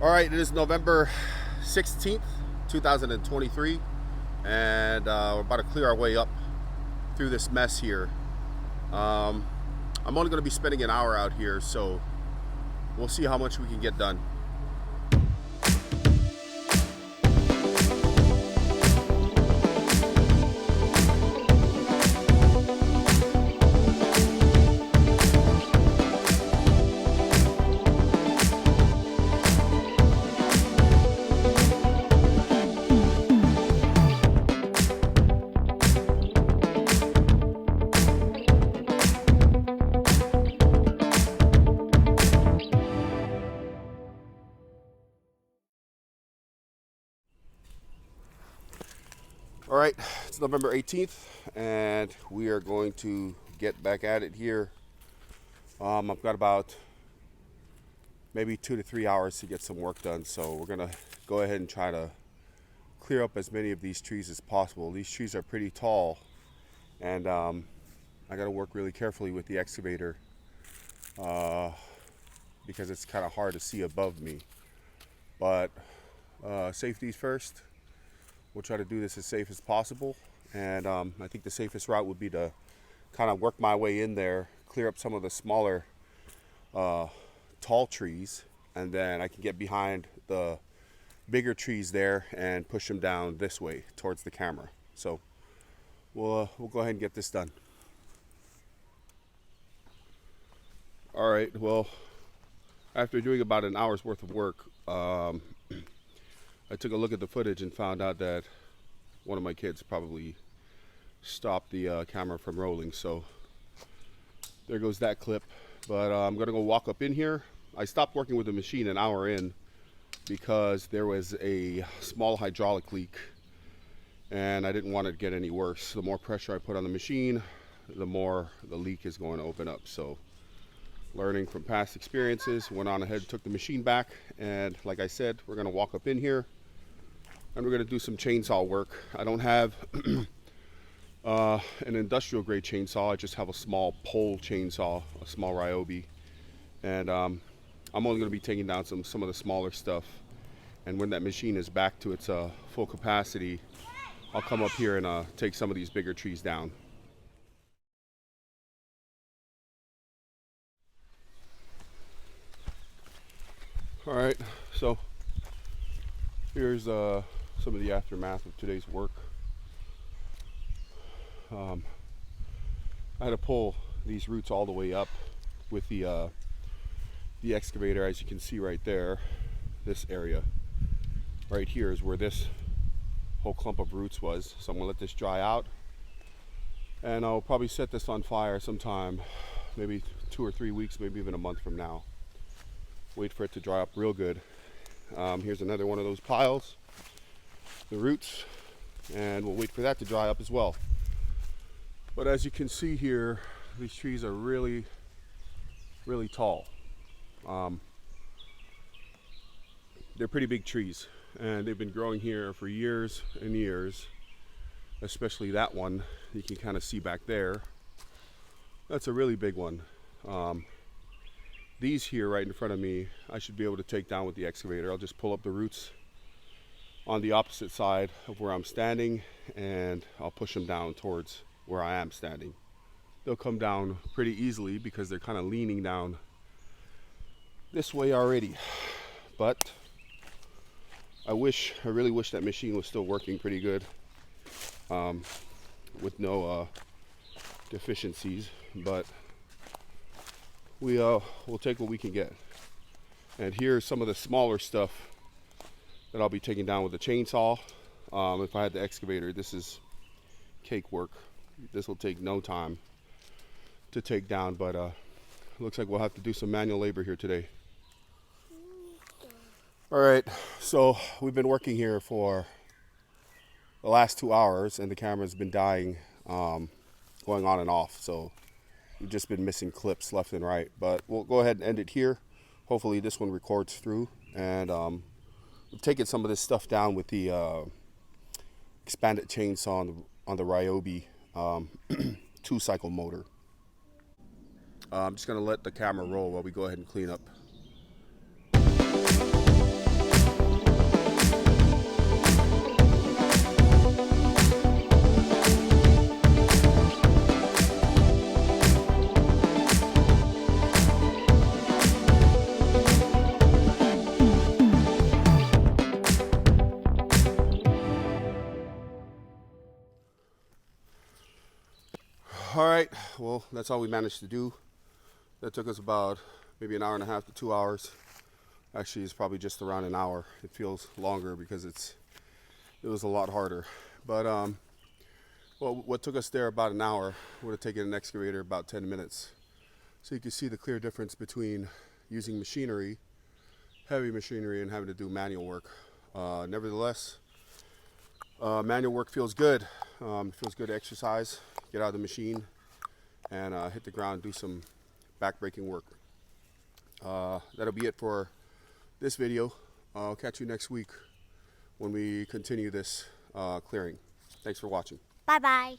All right, it is November 16th, 2023, and we're about to clear our way up through this mess here. I'm only going to be spending an hour out here, so we'll see how much we can get done. All right, it's November 18th, and we are going to get back at it here. I've got about maybe 2 to 3 hours to get some work done, so we're gonna go ahead and try to clear up as many of these trees as possible. These trees are pretty tall, and I got to work really carefully with the excavator because it's kind of hard to see above me. But safety's first. We'll try to do this as safe as possible, and I think the safest route would be to kind of work my way in there, clear up some of the smaller tall trees, and then I can get behind the bigger trees there and push them down this way towards the camera. So we'll go ahead and get this done. All right, well, after doing about an hour's worth of work, I took a look at the footage and found out that one of my kids probably stopped the camera from rolling. So there goes that clip. But I'm gonna go walk up in here. I stopped working with the machine an hour in because there was a small hydraulic leak and I didn't want it to get any worse. The more pressure I put on the machine, the more the leak is going to open up. So learning from past experiences, went on ahead, took the machine back, and like I said, we're gonna walk up in here and we're gonna do some chainsaw work. I don't have an industrial grade chainsaw. I just have a small pole chainsaw, a small Ryobi, and I'm only gonna be taking down some of the smaller stuff. And when that machine is back to its full capacity, I'll come up here and take some of these bigger trees down. All right, so here's some of the aftermath of today's work. I had to pull these roots all the way up with the excavator. As you can see right there, this area right here is where this whole clump of roots was. So I'm gonna let this dry out, and I'll probably set this on fire sometime, maybe 2 or 3 weeks, maybe even a month from now. Wait for it to dry up real good. Here's another one of those piles, the roots, and we'll wait for that to dry up as well. But as you can see here, these trees are really, really tall. They're pretty big trees, and they've been growing here for years and years, especially that one you can kind of see back there. That's a really big one. These here right in front of me, I should be able to take down with the excavator. I'll just pull up the roots on the opposite side of where I'm standing, and I'll push them down towards where I am standing. They'll come down pretty easily because they're kind of leaning down this way already. But I really wish that machine was still working pretty good with no deficiencies, but we'll take what we can get. And here's some of the smaller stuff that I'll be taking down with the chainsaw. If I had the excavator, this is cake work. This will take no time to take down, but looks like we'll have to do some manual labor here today. All right, so we've been working here for the last 2 hours, and the camera's been dying, going on and off. So we've just been missing clips left and right, but we'll go ahead and end it here. Hopefully this one records through, and we've taken some of this stuff down with the expanded chainsaw on the Ryobi 2-cycle motor. I'm just gonna let the camera roll while we go ahead and clean up. All right, well, that's all we managed to do. That took us about maybe an hour and a half to 2 hours. Actually, it's probably just around an hour. It feels longer because it was a lot harder. But well, what took us there about an hour would have taken an excavator about 10 minutes. So you can see the clear difference between using machinery, heavy machinery, and having to do manual work. Nevertheless, manual work feels good. It feels good to exercise, get out of the machine, and hit the ground, do some back-breaking work. That'll be it for this video. I'll catch you next week when we continue this clearing. Thanks for watching. Bye-bye.